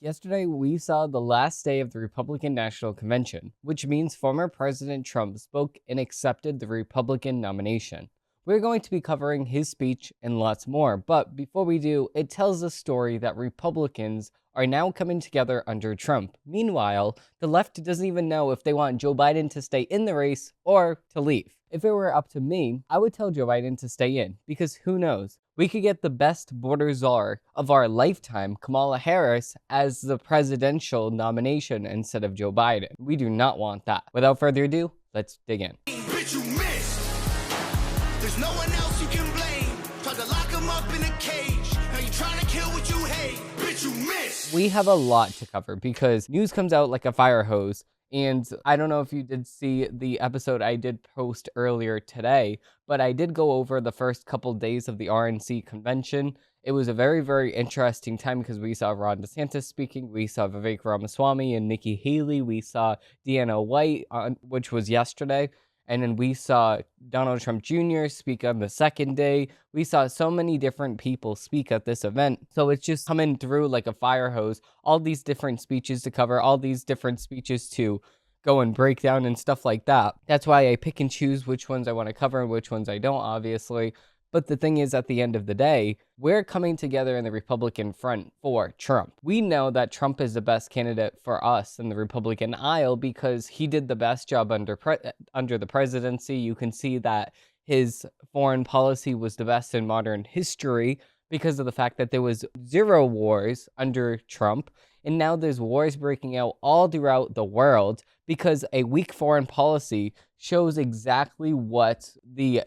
Yesterday, we saw the last day of the Republican National Convention, which means former President Trump spoke and accepted the Republican nomination. We're going to be covering his speech and lots more, but before we do, it tells a story that Republicans are now coming together under Trump. Meanwhile, the left doesn't even know if they want Joe Biden to stay in the race or to leave. If it were up to me, I would tell Joe Biden to stay in, because who knows? We could get the best border czar of our lifetime, Kamala Harris, as the presidential nomination instead of Joe Biden. We do not want that. Without further ado, let's dig in. Bitch, you missed. There's no one else you can blame. Tried to lock him up in a cage. Now you trying to kill what you hate. Bitch, you missed. We have a lot to cover because news comes out like a fire hose. And I don't know if you did see the episode I did post earlier today, but I did go over the first couple days of the RNC convention. It was a very, very interesting time because we saw Ron DeSantis speaking, we saw Vivek Ramaswamy and Nikki Haley, we saw Deanna White, which was yesterday, and then we saw Donald Trump Jr. speak on the second day. We saw so many different people speak at this event. So it's just coming through like a fire hose. All these different speeches to cover, all these different speeches to go and break down and stuff like that. That's why I pick and choose which ones I want to cover and which ones I don't, obviously. But the thing is, at the end of the day, we're coming together in the Republican front for Trump. We know that Trump is the best candidate for us in the Republican aisle because he did the best job under the presidency. You can see that his foreign policy was the best in modern history because of the fact that there was zero wars under Trump. And now there's wars breaking out all throughout the world because a weak foreign policy shows exactly what the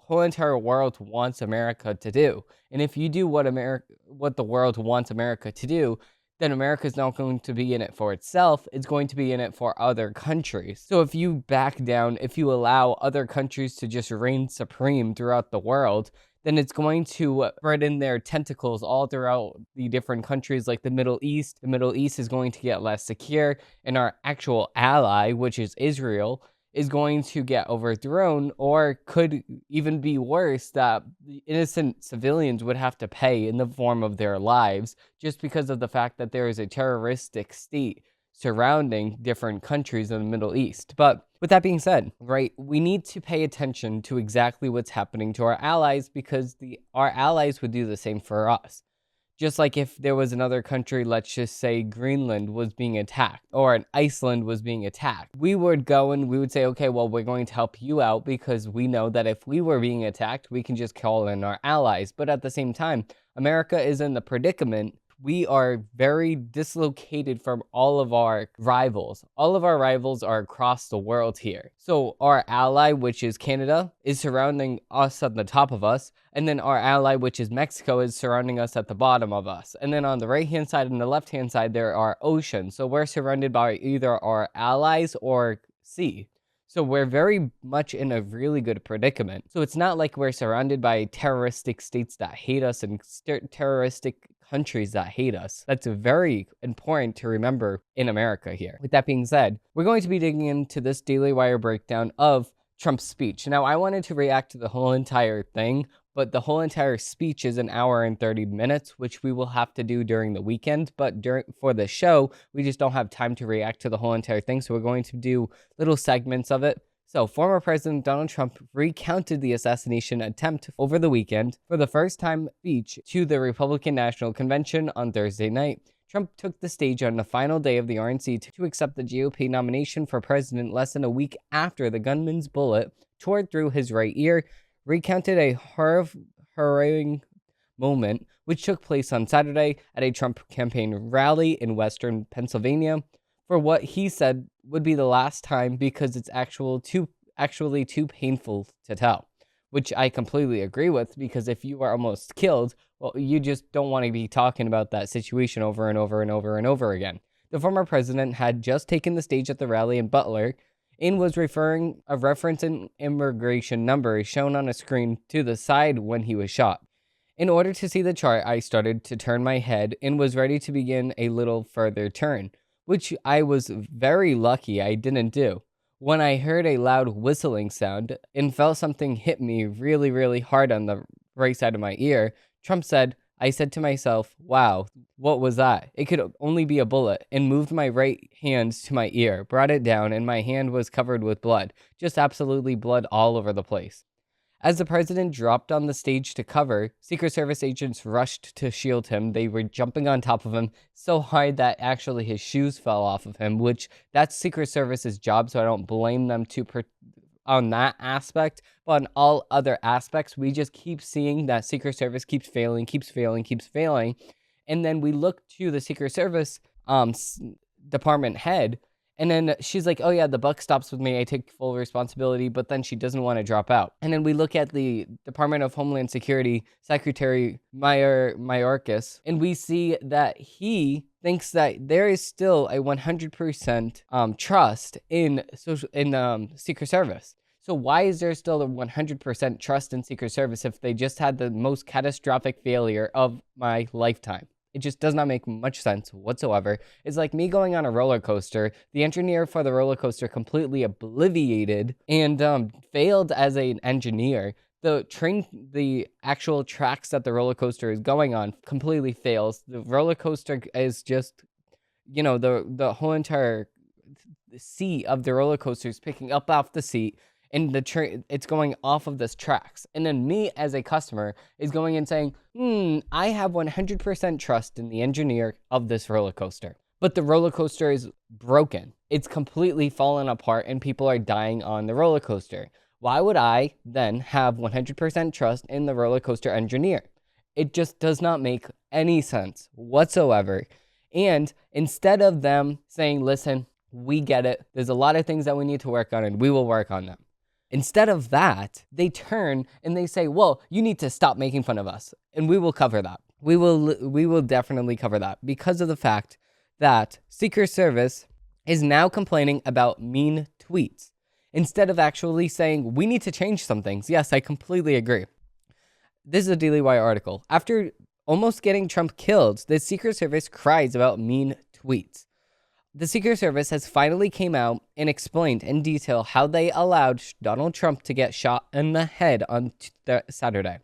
whole entire world wants America to do. And if you do what the world wants America to do, then America's not going to be in it for itself, it's going to be in it for other countries. So if you back down, if you allow other countries to just reign supreme throughout the world, then it's going to spread in their tentacles all throughout the different countries like the Middle East. The Middle East is going to get less secure, and our actual ally, which is Israel, is going to get overthrown, or could even be worse, that the innocent civilians would have to pay in the form of their lives just because of the fact that there is a terroristic state surrounding different countries in the Middle East. But with that being said, right, we need to pay attention to exactly what's happening to our allies because our allies would do the same for us. Just like if there was another country, let's just say Greenland was being attacked or an Iceland was being attacked, we would go and we would say, okay, well, we're going to help you out because we know that if we were being attacked, we can just call in our allies. But at the same time, America is in the predicament. We are very dislocated from all of our rivals. All of our rivals are across the world here. So our ally, which is Canada, is surrounding us at the top of us. And then our ally, which is Mexico, is surrounding us at the bottom of us. And then on the right-hand side and the left-hand side, there are oceans. So we're surrounded by either our allies or sea. So we're very much in a really good predicament. So it's not like we're surrounded by terroristic states that hate us and terroristic countries that hate us. That's very important to remember in America here. With that being said, we're going to be digging into this Daily Wire breakdown of Trump's speech. Now, I wanted to react to the whole entire thing, but the whole entire speech is an hour and 30 minutes, which we will have to do during the weekend. But for the show, we just don't have time to react to the whole entire thing. So we're going to do little segments of it. So former President Donald Trump recounted the assassination attempt over the weekend for the first time speech to the Republican National Convention on Thursday night. Trump took the stage on the final day of the RNC to accept the GOP nomination for president less than a week after the gunman's bullet tore through his right ear, recounted a harrowing moment which took place on Saturday at a Trump campaign rally in western Pennsylvania for what he said would be the last time because it's actually too painful to tell, which I completely agree with, because if you are almost killed, well, you just don't want to be talking about that situation over and over and over and over again. The former president had just taken the stage at the rally in Butler and was referencing immigration numbers shown on a screen to the side when he was shot. In order to see the chart, I started to turn my head and was ready to begin a little further turn, which I was very lucky I didn't do. When I heard a loud whistling sound and felt something hit me really, really hard on the right side of my ear, Trump said, I said to myself, wow, what was that? It could only be a bullet, and moved my right hand to my ear, brought it down, and my hand was covered with blood, just absolutely blood all over the place. As the president dropped on the stage to cover, Secret Service agents rushed to shield him. They were jumping on top of him so hard that actually his shoes fell off of him, which that's Secret Service's job, so I don't blame them on that aspect. But on all other aspects, we just keep seeing that Secret Service keeps failing. And then we look to the Secret Service department head, and then she's like, oh yeah, the buck stops with me. I take full responsibility, but then she doesn't want to drop out. And then we look at the Department of Homeland Security Secretary Mayorkas, and we see that he thinks that there is still a 100% trust in Secret Service. So why is there still a 100% trust in Secret Service if they just had the most catastrophic failure of my lifetime? It just does not make much sense whatsoever. It's like me going on a roller coaster. The engineer for the roller coaster completely obliviated and failed as an engineer. The actual tracks that the roller coaster is going on completely fails. The roller coaster is just, the whole entire seat of the roller coaster is picking up off the seat, and it's going off of this tracks. And then me as a customer is going and saying, I have 100% trust in the engineer of this roller coaster. But the roller coaster is broken. It's completely fallen apart and people are dying on the roller coaster. Why would I then have 100% trust in the roller coaster engineer? It just does not make any sense whatsoever. And instead of them saying, listen, we get it, there's a lot of things that we need to work on and we will work on them. Instead of that, they turn and they say, well, you need to stop making fun of us, and we will cover that. We will definitely cover that because of the fact that Secret Service is now complaining about mean tweets instead of actually saying, we need to change some things. Yes, I completely agree. This is a Daily Wire article. After almost getting Trump killed, the Secret Service cries about mean tweets. The Secret Service has finally came out and explained in detail how they allowed Donald Trump to get shot in the head on Saturday.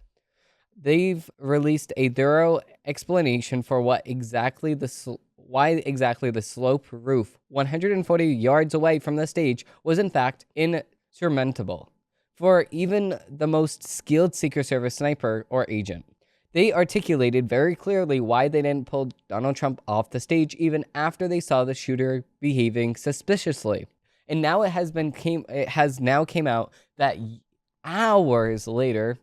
They've released a thorough explanation for why exactly the slope roof 140 yards away from the stage was in fact insurmountable for even the most skilled Secret Service sniper or agent. They articulated very clearly why they didn't pull Donald Trump off the stage even after they saw the shooter behaving suspiciously. And now it has now came out that hours later,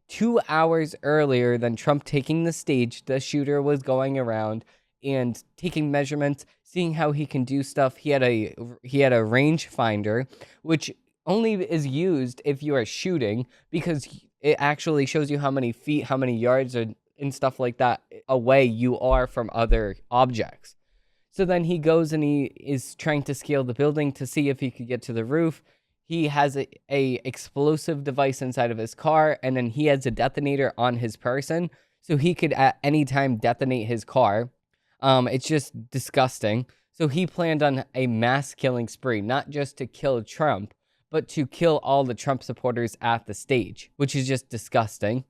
2 hours earlier than Trump taking the stage, the shooter was going around and taking measurements, seeing how he can do stuff. He had a rangefinder, which only is used if you are shooting, because it actually shows you how many feet, how many yards, and stuff like that away you are from other objects. So then he goes and he is trying to scale the building to see if he could get to the roof. He has a explosive device inside of his car, and then he has a detonator on his person, so he could at any time detonate his car. It's just disgusting. So he planned on a mass killing spree, not just to kill Trump, but to kill all the Trump supporters at the stage, which is just disgusting.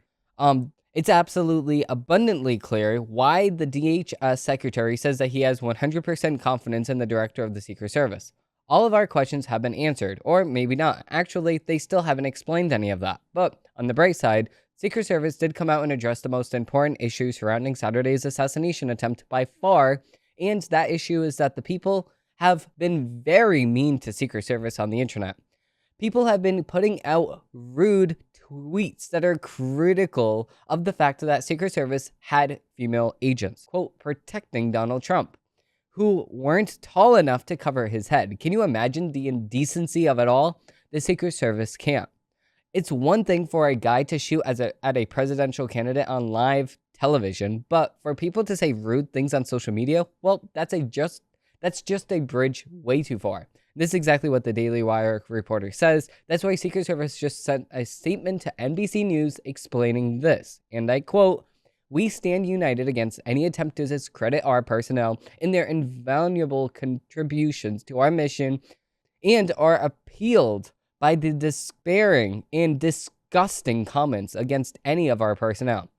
It's absolutely abundantly clear why the DHS secretary says that he has 100% confidence in the director of the Secret Service. All of our questions have been answered, or maybe not. Actually, they still haven't explained any of that. But on the bright side, Secret Service did come out and address the most important issue surrounding Saturday's assassination attempt by far, and that issue is that the people have been very mean to Secret Service on the internet. People have been putting out rude tweets that are critical of the fact that Secret Service had female agents, quote, protecting Donald Trump, who weren't tall enough to cover his head. Can you imagine the indecency of it all? The Secret Service can't. It's one thing for a guy to shoot at a presidential candidate on live television, but for people to say rude things on social media, well, that's just a bridge way too far. This is exactly what the Daily Wire reporter says. That's why Secret Service just sent a statement to NBC News explaining this. And I quote, "We stand united against any attempt to discredit our personnel in their invaluable contributions to our mission and are appalled by the despairing and disgusting comments against any of our personnel.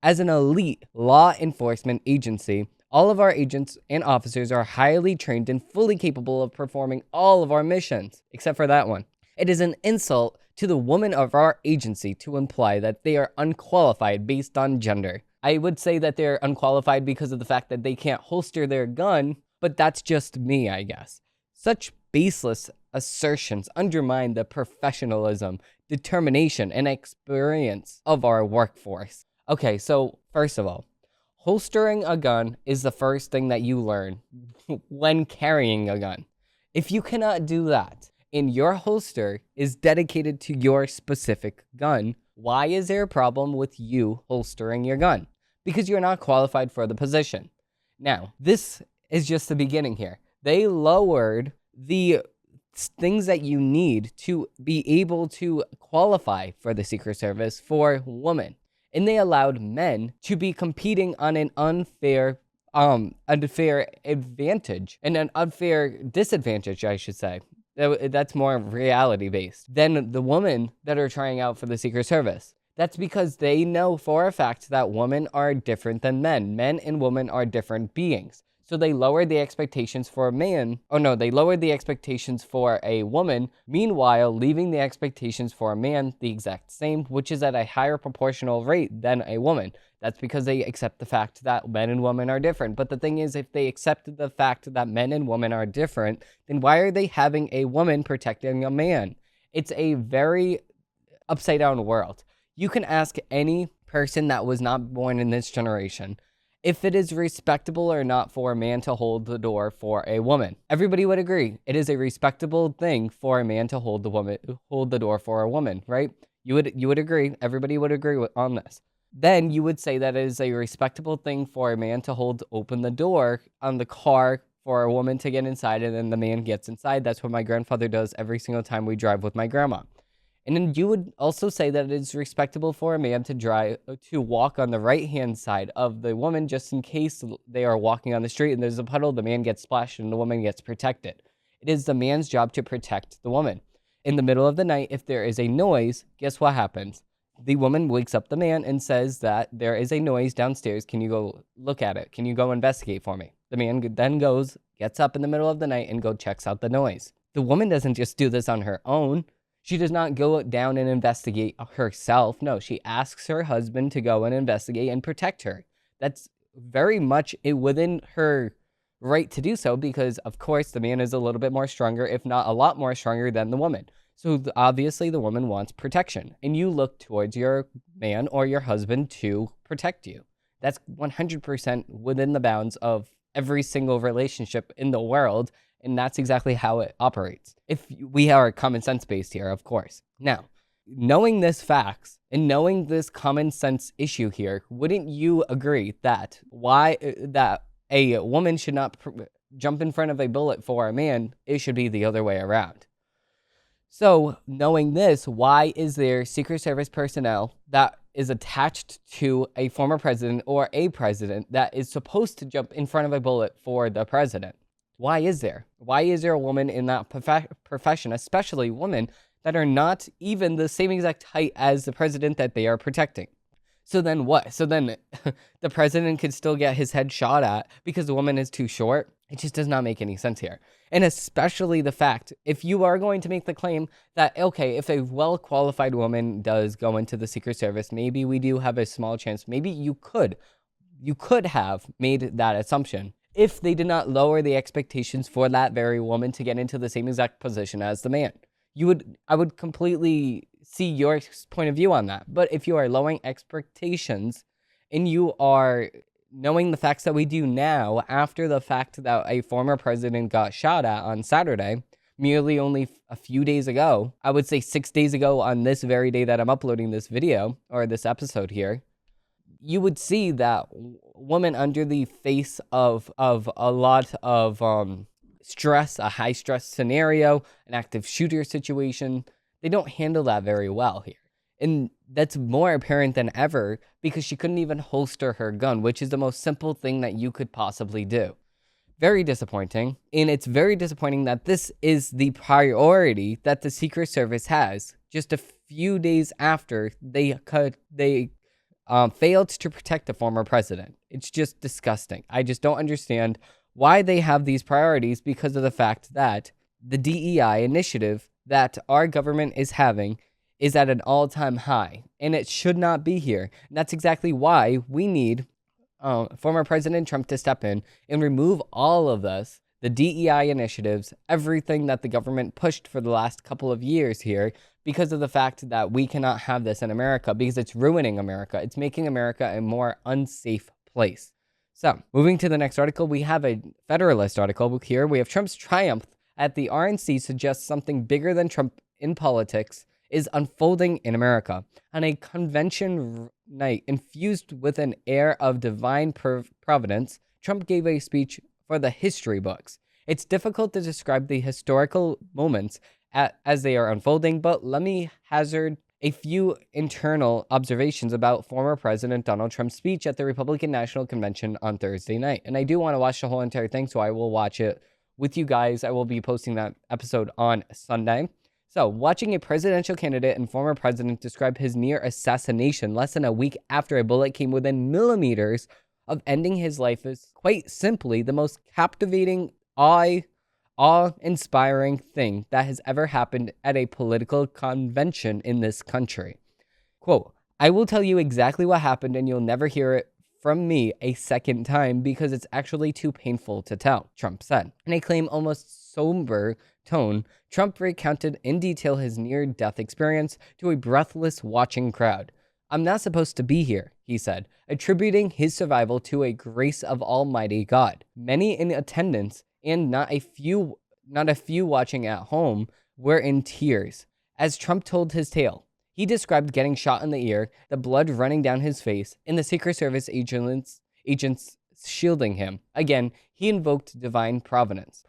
As an elite law enforcement agency, all of our agents and officers are highly trained and fully capable of performing all of our missions, except for that one. It is an insult to the women of our agency to imply that they are unqualified based on gender. I would say that they're unqualified because of the fact that they can't holster their gun, but that's just me, I guess. Such baseless assertions undermine the professionalism, determination, and experience of our workforce. Okay, so first of all, holstering a gun is the first thing that you learn when carrying a gun. If you cannot do that, and your holster is dedicated to your specific gun, why is there a problem with you holstering your gun? Because you're not qualified for the position. Now, this is just the beginning here. They lowered the things that you need to be able to qualify for the Secret Service for women. And they allowed men to be competing on an unfair advantage and an unfair disadvantage, I should say. That's more reality-based than the women that are trying out for the Secret Service. That's because they know for a fact that women are different than men. Men and women are different beings. So they lowered the expectations for a man. Oh no, they lowered the expectations for a woman, meanwhile leaving the expectations for a man the exact same, which is at a higher proportional rate than a woman. That's because they accept the fact that men and women are different. But the thing is, if they accepted the fact that men and women are different, then why are they having a woman protecting a man? It's a very upside down world. You can ask any person that was not born in this generation if it is respectable or not for a man to hold the door for a woman. Everybody would agree. It is a respectable thing for a man to hold the door for a woman, right? You would agree. Everybody would agree on this. Then you would say that it is a respectable thing for a man to open the door on the car for a woman to get inside, and then the man gets inside. That's what my grandfather does every single time we drive with my grandma. And then you would also say that it is respectable for a man to walk on the right-hand side of the woman just in case they are walking on the street and there's a puddle, the man gets splashed and the woman gets protected. It is the man's job to protect the woman. In the middle of the night, if there is a noise, guess what happens? The woman wakes up the man and says that there is a noise downstairs. Can you go look at it? Can you go investigate for me? The man then gets up in the middle of the night and checks out the noise. The woman doesn't just do this on her own. She does not go down and investigate herself. No, she asks her husband to go and investigate and protect her. That's very much within her right to do so because, of course, the man is a little bit more stronger, if not a lot more stronger than the woman. So obviously the woman wants protection, and you look towards your man or your husband to protect you. That's 100% within the bounds of every single relationship in the world, and that's exactly how it operates. If we are common sense based here, of course. Now, knowing this facts and knowing this common sense issue here, wouldn't you agree that that a woman should not jump in front of a bullet for a man? It should be the other way around. So, knowing this, why is there Secret Service personnel that is attached to a former president or a president that is supposed to jump in front of a bullet for the president? Why is there? Why is there a woman in that profession, especially women that are not even the same exact height as the president that they are protecting? So then what? So then the president could still get his head shot at because the woman is too short? It just does not make any sense here. And especially the fact, if you are going to make the claim that, okay, if a well-qualified woman does go into the Secret Service, maybe we do have a small chance. Maybe you could have made that assumption if they did not lower the expectations for that very woman to get into the same exact position as the man. I would completely see your point of view on that. But if you are lowering expectations and you are knowing the facts that we do now after the fact that a former president got shot at on Saturday, merely only a few days ago, I would say 6 days ago on this very day that I'm uploading this video or this episode here, you would see that women under the face of a lot of stress, a high stress scenario, an active shooter situation, they don't handle that very well here. And that's more apparent than ever because she couldn't even holster her gun, which is the most simple thing that you could possibly do. Very disappointing. And it's very disappointing that this is the priority that the Secret Service has just a few days after they failed to protect the former president. It's just disgusting. I just don't understand why they have these priorities because of the fact that the DEI initiative that our government is having is at an all-time high, and it should not be here. And that's exactly why we need former President Trump to step in and remove all of this, the DEI initiatives, everything that the government pushed for the last couple of years here, because of the fact that we cannot have this in America, because it's ruining America. It's making America a more unsafe place. So, moving to the next article, we have a Federalist article here. We have Trump's triumph at the RNC suggests something bigger than Trump in politics is unfolding in America. On a convention night infused with an air of divine providence, Trump gave a speech for the history books. It's difficult to describe the historical moments as they are unfolding, but let me hazard a few internal observations about former President Donald Trump's speech at the Republican National Convention on Thursday night. And I do want to watch the whole entire thing, so I will watch it with you guys. I will be posting that episode on Sunday. So, watching a presidential candidate and former president describe his near assassination less than a week after a bullet came within millimeters of ending his life is quite simply the most captivating, awe-inspiring thing that has ever happened at a political convention in this country. Quote, I will tell you exactly what happened and you'll never hear it from me a second time because it's actually too painful to tell, Trump said. In a claim almost somber tone, Trump recounted in detail his near-death experience to a breathless watching crowd. I'm not supposed to be here, he said, attributing his survival to a grace of Almighty God. Many in attendance and not a few watching at home were in tears as Trump told his tale. He described getting shot in the ear, the blood running down his face, and the Secret Service agents shielding him. Again, he invoked divine providence.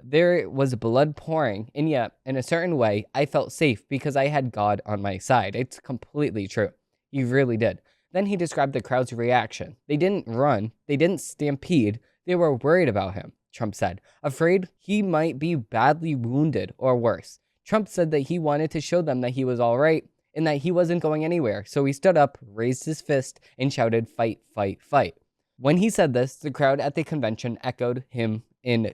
There was blood pouring, and yet, in a certain way, I felt safe because I had God on my side. It's completely true. He really did. Then he described the crowd's reaction. They didn't run. They didn't stampede. They were worried about him, Trump said, afraid he might be badly wounded or worse. Trump said that he wanted to show them that he was all right and that he wasn't going anywhere. So he stood up, raised his fist, and shouted, fight, fight, fight. When he said this, the crowd at the convention echoed him in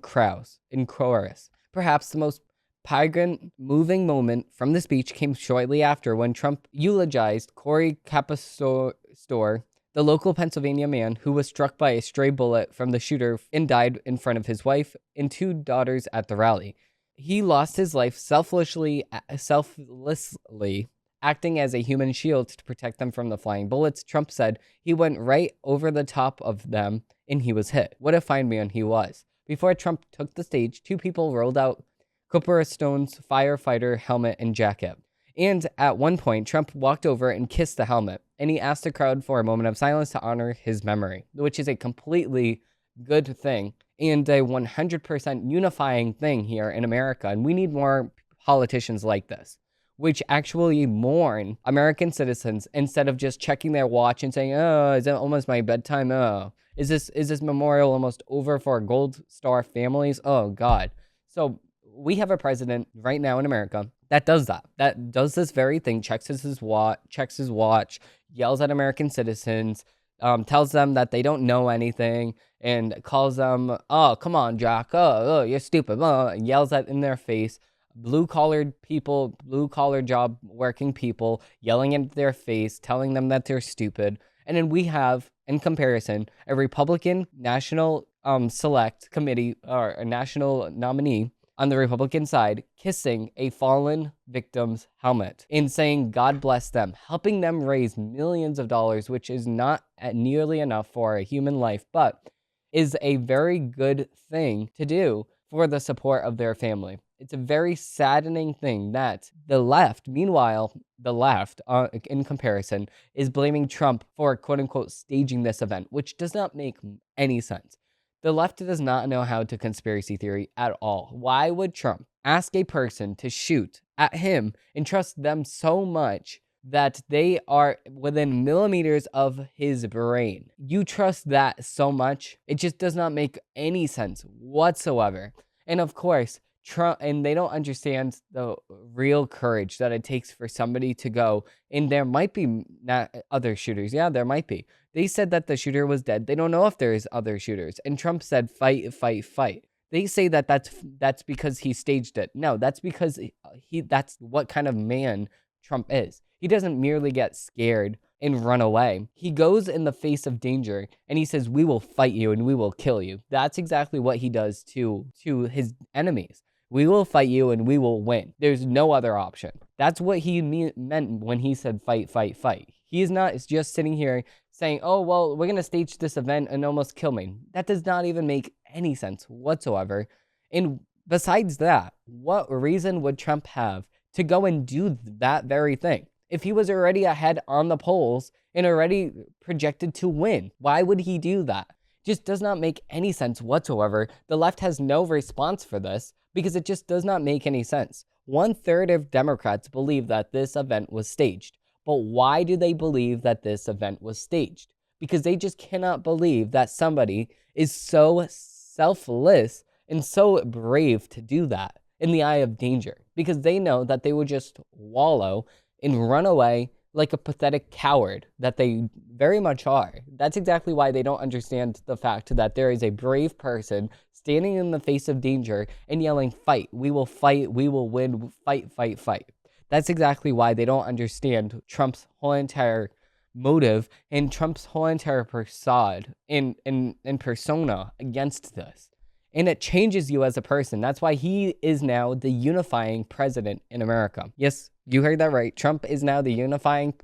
chorus. Perhaps the most poignant, moving moment from the speech came shortly after when Trump eulogized Corey Capastor, the local Pennsylvania man who was struck by a stray bullet from the shooter and died in front of his wife and two daughters at the rally. He lost his life selflessly, acting as a human shield to protect them from the flying bullets. Trump said he went right over the top of them and he was hit. What a fine man he was. Before Trump took the stage, two people rolled out Cooper Stone's firefighter helmet and jacket. And at one point, Trump walked over and kissed the helmet, and he asked the crowd for a moment of silence to honor his memory, which is a completely good thing and a 100% unifying thing here in America. And we need more politicians like this, which actually mourn American citizens instead of just checking their watch and saying, oh, is it almost my bedtime? Oh, is this memorial almost over for Gold Star families? Oh, God. So we have a president right now in America that does this very thing, checks his watch, yells at American citizens, tells them that they don't know anything, and calls them, oh, come on, Jack, oh, you're stupid, yells at in their face. Blue-collar people, blue-collar job working people yelling in their face, telling them that they're stupid. And then we have, in comparison, a Republican National Select Committee or a national nominee on the Republican side kissing a fallen victim's helmet and saying, God bless them, helping them raise millions of dollars, which is not nearly enough for a human life, but is a very good thing to do for the support of their family. It's a very saddening thing that the left, meanwhile, in comparison, is blaming Trump for quote-unquote staging this event, which does not make any sense. The left does not know how to conspiracy theory at all. Why would Trump ask a person to shoot at him and trust them so much that they are within millimeters of his brain? You trust that so much? It just does not make any sense whatsoever. And of course, Trump, and they don't understand the real courage that it takes for somebody to go. And there might be not other shooters. Yeah, there might be. They said that the shooter was dead. They don't know if there is other shooters. And Trump said, fight, fight, fight. They say that that's because he staged it. No, that's because that's what kind of man Trump is. He doesn't merely get scared and run away. He goes in the face of danger and he says, we will fight you and we will kill you. That's exactly what he does to his enemies. We will fight you and we will win. There's no other option. That's what he meant when he said fight, fight, fight. He is not just sitting here saying, oh, well, we're going to stage this event and almost kill me. That does not even make any sense whatsoever. And besides that, what reason would Trump have to go and do that very thing? If he was already ahead on the polls and already projected to win, why would he do that? Just does not make any sense whatsoever. The left has no response for this because it just does not make any sense. 1/3 of Democrats believe that this event was staged. But why do they believe that this event was staged? Because they just cannot believe that somebody is so selfless and so brave to do that in the eye of danger. Because they know that they would just wallow and run away like a pathetic coward that they very much are. That's exactly why they don't understand the fact that there is a brave person standing in the face of danger and yelling, fight, we will win, fight, fight, fight. That's exactly why they don't understand Trump's whole entire motive and Trump's whole entire facade and persona against this. And it changes you as a person. That's why he is now the unifying president in America. Yes, you heard that right. Trump is now the unifying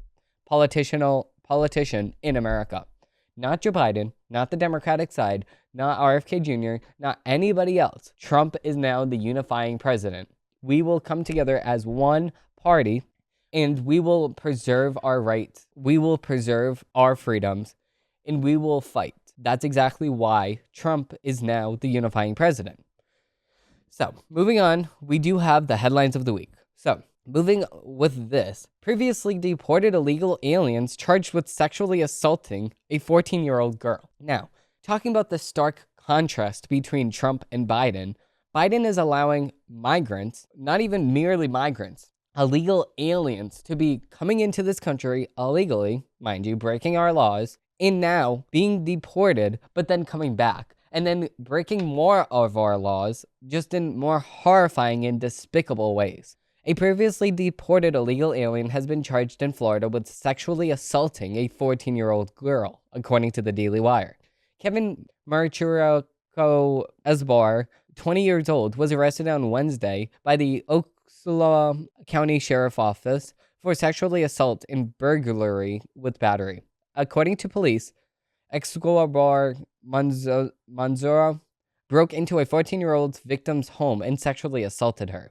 politician in America. Not Joe Biden, not the Democratic side, not RFK Jr., not anybody else. Trump is now the unifying president. We will come together as one party and we will preserve our rights. We will preserve our freedoms and we will fight. That's exactly why Trump is now the unifying president. So, moving on, we do have the headlines of the week. So, moving with this, previously deported illegal aliens charged with sexually assaulting a 14-year-old girl. Now, talking about the stark contrast between Trump and Biden, Biden is allowing migrants, not even merely migrants, illegal aliens to be coming into this country illegally, mind you, breaking our laws, and now being deported, but then coming back, and then breaking more of our laws, just in more horrifying and despicable ways. A previously deported illegal alien has been charged in Florida with sexually assaulting a 14-year-old girl, according to the Daily Wire. Kevin Marchuraco Esbar, 20 years old, was arrested on Wednesday by the Ocala County Sheriff's Office for sexually assault and burglary with battery. According to police, Escobar Manzora broke into a 14-year-old victim's home and sexually assaulted her.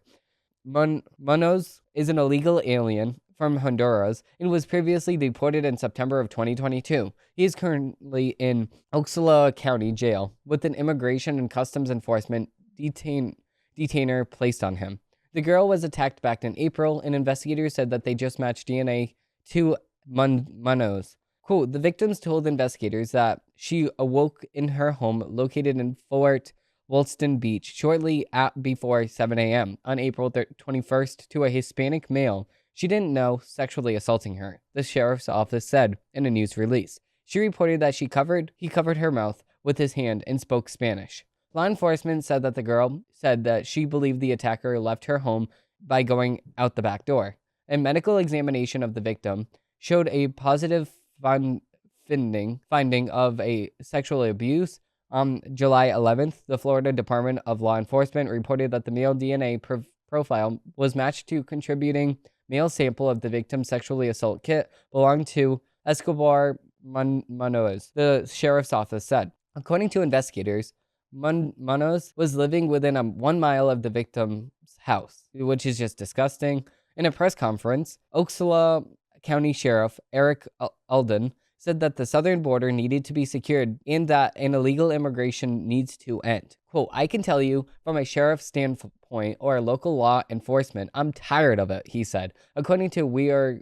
Munoz is an illegal alien from Honduras and was previously deported in September of 2022. He is currently in Ocala County Jail with an immigration and customs enforcement detainer placed on him. The girl was attacked back in April, and investigators said that they just matched DNA to Munoz. Quote, the victims told investigators that she awoke in her home located in Fort Woolston Beach shortly before 7 a.m. on April 21st to a Hispanic male she didn't know sexually assaulting her, the sheriff's office said in a news release. She reported that he covered her mouth with his hand and spoke Spanish. Law enforcement said that the girl said that she believed the attacker left her home by going out the back door. A medical examination of the victim showed a positive finding of a sexual abuse. On July 11th, the Florida Department of Law Enforcement reported that the male DNA profile was matched to contributing male sample of the victim's sexually assault kit belonged to Escobar Munoz, the sheriff's office said. According to investigators, Munoz was living within 1 mile of the victim's house, which is just disgusting. In a press conference, Ocala County Sheriff Eric Alden said that the southern border needed to be secured and that an illegal immigration needs to end. Quote, I can tell you from a sheriff's standpoint or local law enforcement, I'm tired of it, he said. According to WEAR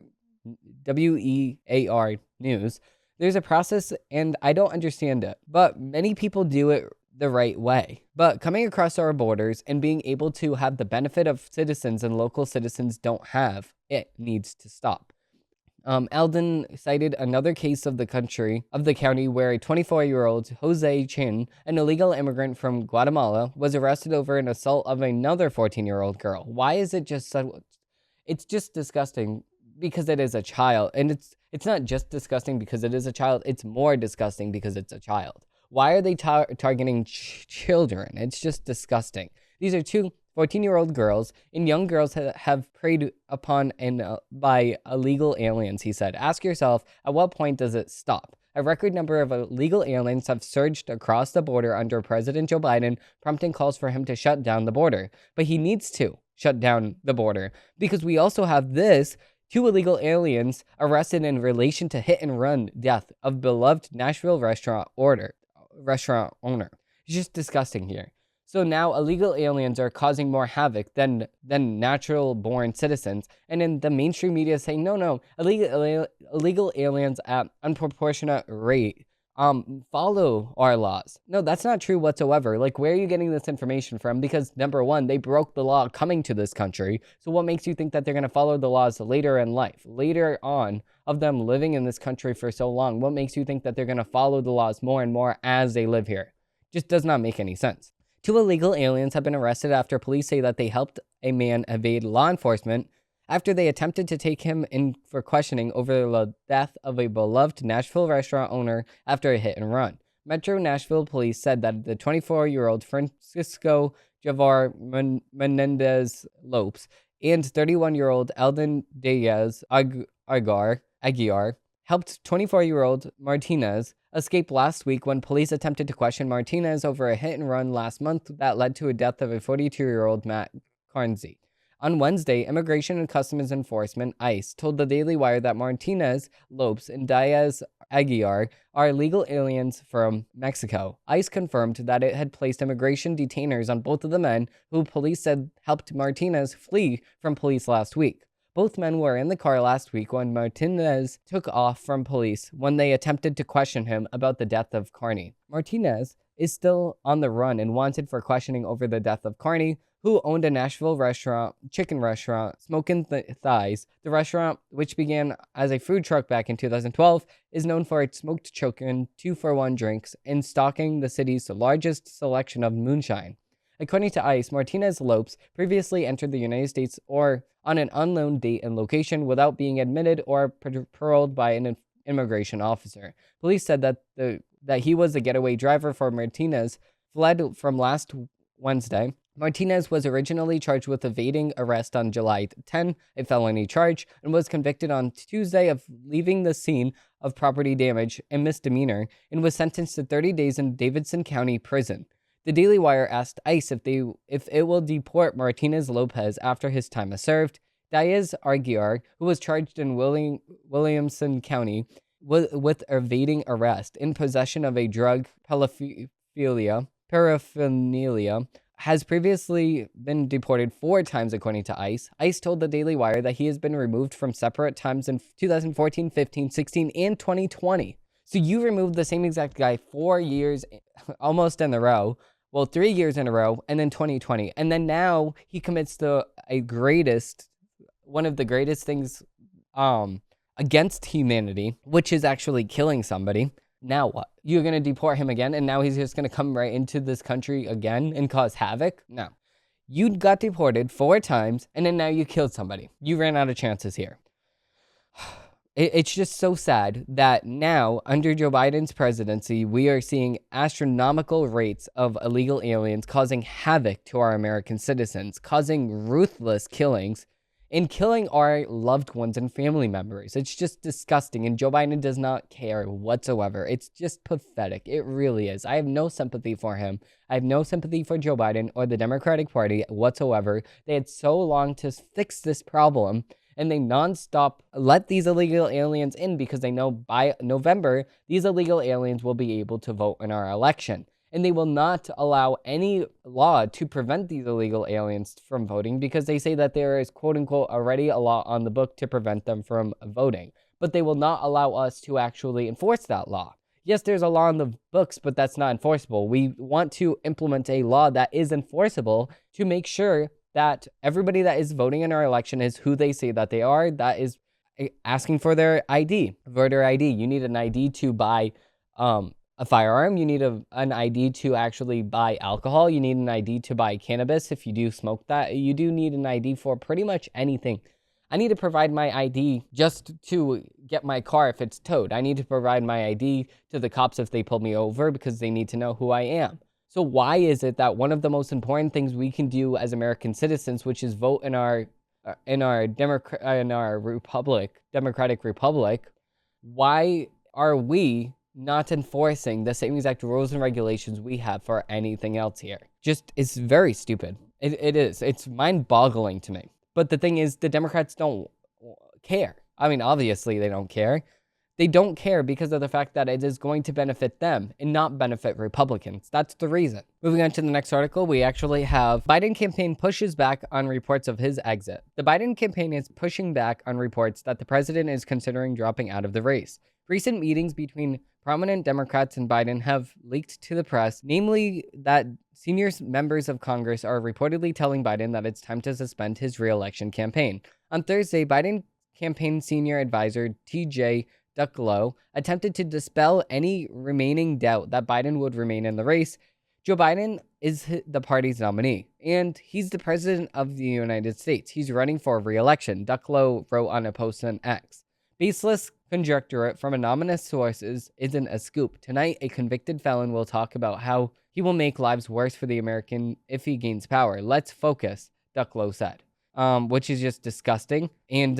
News, there's a process and I don't understand it, but many people do it the right way. But coming across our borders and being able to have the benefit of citizens and local citizens don't have, it needs to stop. Eldon cited another case of the county where a 24-year-old Jose Chin, an illegal immigrant from Guatemala, was arrested over an assault of another 14-year-old girl. Why is it just so? It's just disgusting because it is a child, and it's not just disgusting because it is a child. It's more disgusting because it's a child. Why are they targeting children? It's just disgusting. These are two 14-year-old girls, and young girls have preyed upon by illegal aliens, he said. Ask yourself, at what point does it stop? A record number of illegal aliens have surged across the border under President Joe Biden, prompting calls for him to shut down the border. But he needs to shut down the border because we also have two illegal aliens arrested in relation to hit and run death of beloved Nashville restaurant owner. It's just disgusting here. So now illegal aliens are causing more havoc than natural-born citizens. And in the mainstream media saying, no, illegal aliens at unproportionate rate follow our laws. No, that's not true whatsoever. Like, where are you getting this information from? Because number one, they broke the law coming to this country. So what makes you think that they're going to follow the laws later in life? Later on of them living in this country for so long, what makes you think that they're going to follow the laws more and more as they live here? Just does not make any sense. Two illegal aliens have been arrested after police say that they helped a man evade law enforcement after they attempted to take him in for questioning over the death of a beloved Nashville restaurant owner after a hit and run. Metro Nashville police said that the 24-year-old Francisco Javier Menendez Lopes and 31-year-old Eldon Diaz Aguiar helped 24-year-old Martinez escape last week when police attempted to question Martinez over a hit and run last month that led to a death of a 42-year-old Matt Carnsey. On Wednesday, Immigration and Customs Enforcement, ICE, told the Daily Wire that Martinez, Lopes, and Diaz Aguiar are illegal aliens from Mexico. ICE confirmed that it had placed immigration detainers on both of the men who police said helped Martinez flee from police last week. Both men were in the car last week when Martinez took off from police when they attempted to question him about the death of Carney. Martinez is still on the run and wanted for questioning over the death of Carney, who owned a Nashville chicken restaurant, Smokin' Thighs. The restaurant, which began as a food truck back in 2012, is known for its smoked chicken, 2-for-1 drinks, and stocking the city's largest selection of moonshine. According to ICE, Martinez Lopes previously entered the United States or on an unknown date and location without being admitted or paroled by an immigration officer. Police said that he was the getaway driver for Martinez, fled from last Wednesday. Martinez was originally charged with evading arrest on July 10, a felony charge, and was convicted on Tuesday of leaving the scene of property damage, a misdemeanor, and was sentenced to 30 days in Davidson County Prison. The Daily Wire asked ICE if it will deport Martinez Lopez after his time is served. Diaz Aguiar, who was charged in Williamson County with evading arrest in possession of a drug paraphernalia, has previously been deported 4 times according to ICE. ICE told the Daily Wire that he has been removed from separate times in 2014, 15, 16, and 2020. So you removed the same exact guy 4 years almost in a row. Well, 3 years in a row, and then 2020. And then now he commits one of the greatest things against humanity, which is actually killing somebody. Now what? You're going to deport him again, and now he's just going to come right into this country again and cause havoc? No. You got deported 4 times, and then now you killed somebody. You ran out of chances here. It's just so sad that now, under Joe Biden's presidency, we are seeing astronomical rates of illegal aliens causing havoc to our American citizens, causing ruthless killings, and killing our loved ones and family members. It's just disgusting, and Joe Biden does not care whatsoever. It's just pathetic. It really is. I have no sympathy for him. I have no sympathy for Joe Biden or the Democratic Party whatsoever. They had so long to fix this problem, and they nonstop let these illegal aliens in because they know by November, these illegal aliens will be able to vote in our election. And they will not allow any law to prevent these illegal aliens from voting because they say that there is, quote unquote, already a law on the book to prevent them from voting. But they will not allow us to actually enforce that law. Yes, there's a law in the books, but that's not enforceable. We want to implement a law that is enforceable to make sure that everybody that is voting in our election is who they say that they are, that is asking for their ID, voter ID. You need an ID to buy a firearm. You need an ID to actually buy alcohol. You need an ID to buy cannabis if you do smoke that. You do need an ID for pretty much anything. I need to provide my ID just to get my car if it's towed. I need to provide my ID to the cops if they pull me over because they need to know who I am. So why is it that one of the most important things we can do as American citizens, which is vote in our democratic republic, why are we not enforcing the same exact rules and regulations we have for anything else here? Just, it's very stupid. It is. It's mind-boggling to me. But the thing is, the Democrats don't care. I mean, obviously they don't care. They don't care because of the fact that it is going to benefit them and not benefit Republicans. That's the reason. Moving on to the next article, we actually have Biden campaign pushes back on reports of his exit. The Biden campaign is pushing back on reports that the president is considering dropping out of the race. Recent meetings between prominent Democrats and Biden have leaked to the press, namely that senior members of Congress are reportedly telling Biden that it's time to suspend his re-election campaign. On Thursday, Biden campaign senior advisor T.J. Ducklow attempted to dispel any remaining doubt that Biden would remain in the race. Joe Biden is the party's nominee, and he's the president of the United States. He's running for re-election, Ducklow wrote on a post on X. Baseless conjecture from anonymous sources isn't a scoop. Tonight, a convicted felon will talk about how he will make lives worse for the American if he gains power. Let's focus, Ducklow said. Which is just disgusting. And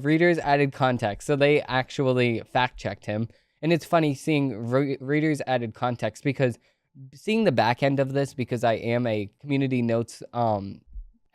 readers added context. So they actually fact-checked him. And it's funny seeing readers added context because seeing the back end of this, because I am a community notes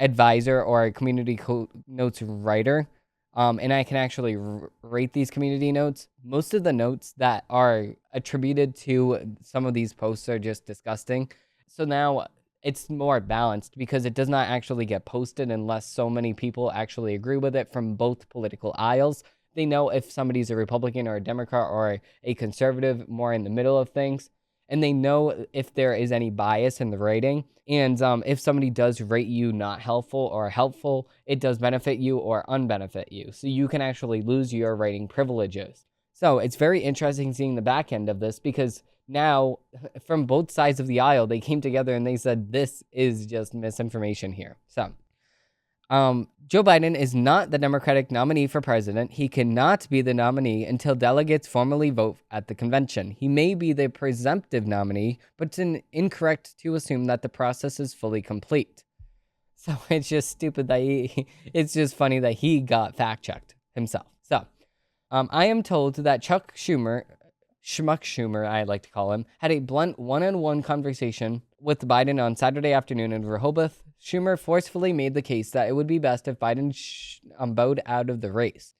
advisor or a community notes writer, and I can actually rate these community notes. Most of the notes that are attributed to some of these posts are just disgusting. So now it's more balanced because it does not actually get posted unless so many people actually agree with it from both political aisles. They know if somebody's a Republican or a Democrat or a conservative, more in the middle of things. And they know if there is any bias in the rating. And if somebody does rate you not helpful or helpful, it does benefit you or unbenefit you. So you can actually lose your rating privileges. So it's very interesting seeing the back end of this because now, from both sides of the aisle, they came together and they said, this is just misinformation here. So, Joe Biden is not the Democratic nominee for president. He cannot be the nominee until delegates formally vote at the convention. He may be the presumptive nominee, but it's incorrect to assume that the process is fully complete. So it's just stupid that it's just funny that he got fact-checked himself. So, I am told that Chuck Schumer, I like to call him, had a blunt one-on-one conversation with Biden on Saturday afternoon in Rehoboth. Schumer forcefully made the case that it would be best if Biden bowed out of the race.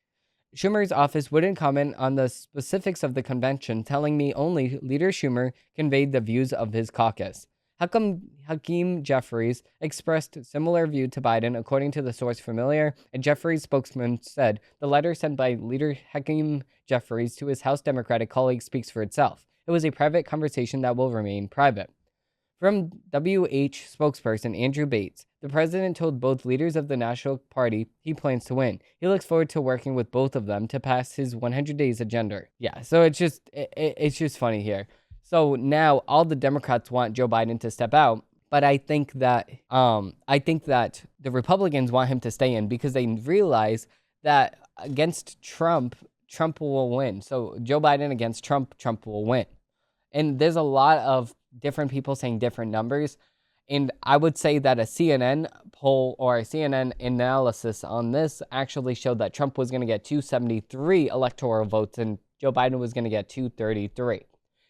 Schumer's office wouldn't comment on the specifics of the convention, telling me only Leader Schumer conveyed the views of his caucus. Hakeem Jeffries expressed similar view to Biden, according to the source familiar. A Jeffries spokesman said the letter sent by Leader Hakeem Jeffries to his House Democratic colleague speaks for itself. It was a private conversation that will remain private. From WH spokesperson Andrew Bates, the president told both leaders of the National Party he plans to win. He looks forward to working with both of them to pass his 100 days agenda. Yeah, so it's just funny here. So now all the Democrats want Joe Biden to step out, but I think that the Republicans want him to stay in because they realize that against Trump will win. So Joe Biden against Trump will win. And there's a lot of different people saying different numbers. And I would say that a CNN poll or a CNN analysis on this actually showed that Trump was going to get 273 electoral votes and Joe Biden was going to get 233.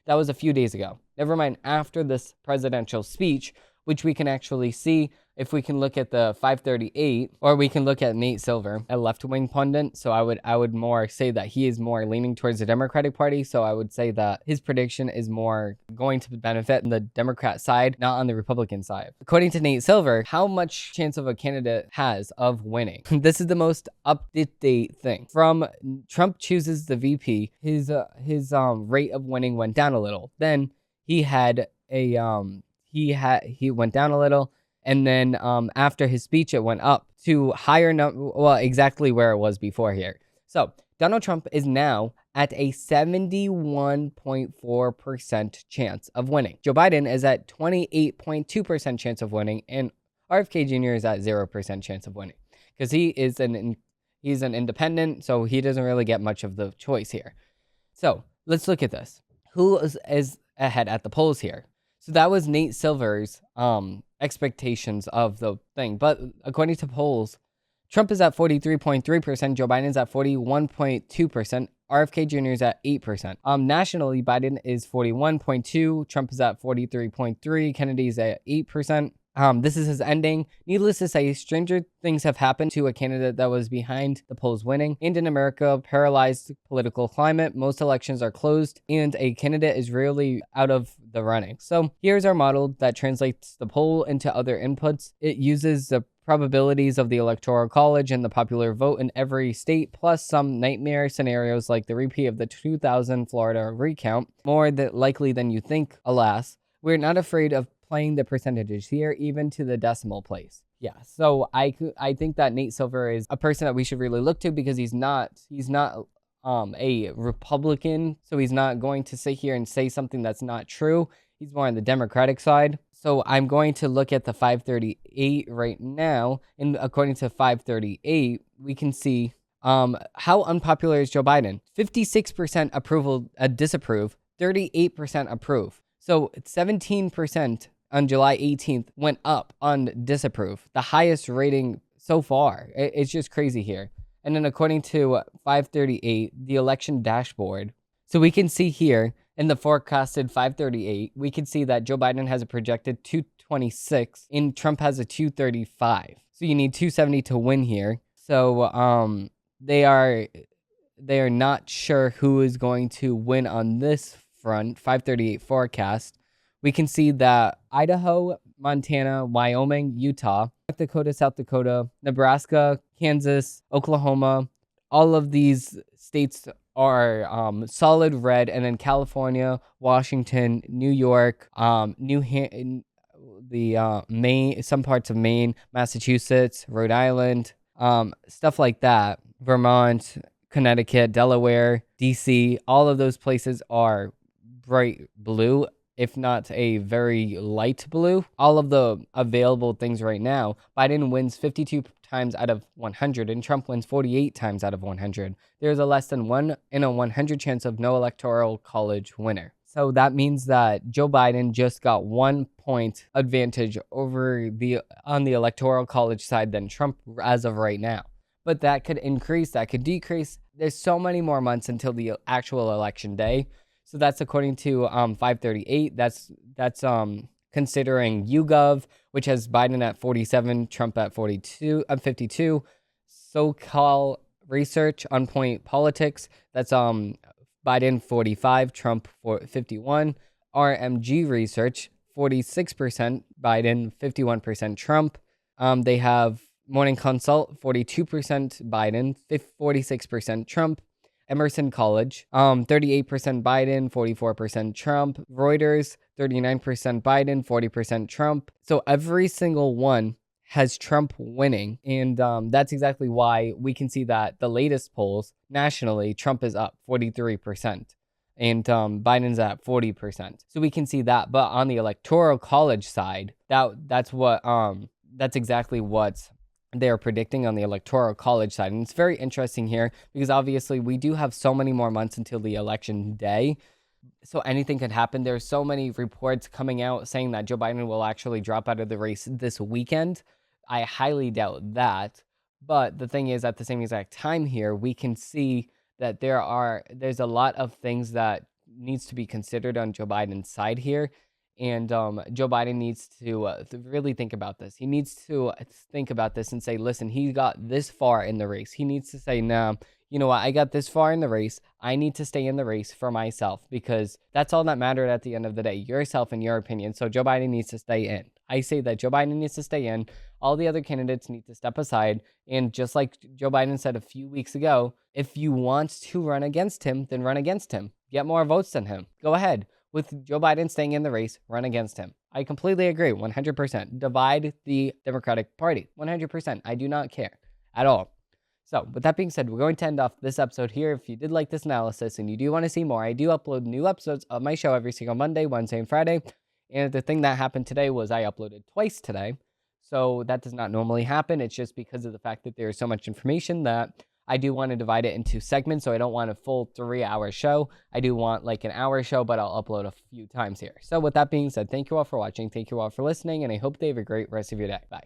That was a few days ago. Never mind after this presidential speech, which we can actually see if we can look at the 538, or we can look at Nate Silver, a left-wing pundit. So I would more say that he is more leaning towards the Democratic Party. So I would say that his prediction is more going to benefit the Democrat side, not on the Republican side. According to Nate Silver, how much chance of a candidate has of winning? This is the most up-to-date thing. From Trump chooses the VP, his rate of winning went down a little. Then he had a he went down a little. And then after his speech, it went up to higher exactly where it was before here. So Donald Trump is now at a 71.4% chance of winning. Joe Biden is at 28.2% chance of winning, and RFK Jr. is at 0% chance of winning because he's an independent, so he doesn't really get much of the choice here. So let's look at this. Who is ahead at the polls here? So that was Nate Silver's expectations of the thing. But according to polls, Trump is at 43.3%, Joe Biden's at 41.2%, RFK Jr. is at 8%. Nationally, Biden is 41.2%, Trump is at 43.3%, Kennedy's at 8%. This is his ending. Needless to say, stranger things have happened to a candidate that was behind the polls winning. And in America, paralyzed political climate, most elections are closed, and a candidate is rarely out of the running. So here's our model that translates the poll into other inputs. It uses the probabilities of the Electoral College and the popular vote in every state, plus some nightmare scenarios like the repeat of the 2000 Florida recount. More likely than you think, alas. We're not afraid of playing the percentages here, even to the decimal place. Yeah, so I think that Nate Silver is a person that we should really look to because he's not a Republican, so he's not going to sit here and say something that's not true. He's more on the Democratic side. So I'm going to look at the 538 right now, and according to 538, we can see how unpopular is Joe Biden. 56% disapprove, 38% approve. So 17% on July 18th went up on disapprove, the highest rating so far. It's just crazy here. And then according to 538, the election dashboard, so we can see here in the forecasted 538, we can see that Joe Biden has a projected 226 and Trump has a 235. So you need 270 to win here. So they are not sure who is going to win on this front. 538 forecast. We can see that Idaho, Montana, Wyoming, Utah, North Dakota, South Dakota, Nebraska, Kansas, Oklahoma, all of these states are solid red, and then California, Washington, New York, Maine, some parts of Maine, Massachusetts, Rhode Island, stuff like that, Vermont, Connecticut, Delaware, DC, all of those places are bright blue, if not a very light blue. All of the available things right now, Biden wins 52 times out of 100 and Trump wins 48 times out of 100. There's a less than 1 in a 100 chance of no electoral college winner. So that means that Joe Biden just got 1 point advantage over on the electoral college side than Trump as of right now. But that could increase, that could decrease. There's so many more months until the actual election day. So that's according to 538. That's considering YouGov, which has Biden at 47, Trump at 52. SoCal Research on Point Politics, that's Biden 45, Trump 51. RMG Research 46% Biden, 51% Trump. They have Morning Consult 42% Biden, 46% Trump. Emerson College, 38% Biden, 44% Trump. Reuters, 39% Biden, 40% Trump. So every single one has Trump winning. And that's exactly why we can see that the latest polls nationally, Trump is up 43%. And Biden's at 40%. So we can see that. But on the electoral college side, that's exactly what they're predicting on the electoral college side. And it's very interesting here because obviously we do have so many more months until the election day. So anything could happen. There's so many reports coming out saying that Joe Biden will actually drop out of the race this weekend. I highly doubt that. But the thing is, at the same exact time here, we can see that there's a lot of things that needs to be considered on Joe Biden's side here. And Joe Biden needs to really think about this. He needs to think about this and say, listen, he got this far in the race. He needs to say, no, you know what? I got this far in the race. I need to stay in the race for myself because that's all that mattered at the end of the day, yourself and your opinion. So Joe Biden needs to stay in. I say that Joe Biden needs to stay in. All the other candidates need to step aside. And just like Joe Biden said a few weeks ago, if you want to run against him, then run against him. Get more votes than him. Go ahead. With Joe Biden staying in the race, run against him. I completely agree, 100%. Divide the Democratic Party, 100%. I do not care at all. So, with that being said, we're going to end off this episode here. If you did like this analysis and you do want to see more, I do upload new episodes of my show every single Monday, Wednesday, and Friday. And the thing that happened today was I uploaded twice today. So, that does not normally happen. It's just because of the fact that there is so much information that I do want to divide it into segments, so I don't want a full 3-hour show. I do want like an hour show, but I'll upload a few times here. So with that being said, thank you all for watching. Thank you all for listening, and I hope they have a great rest of your day. Bye.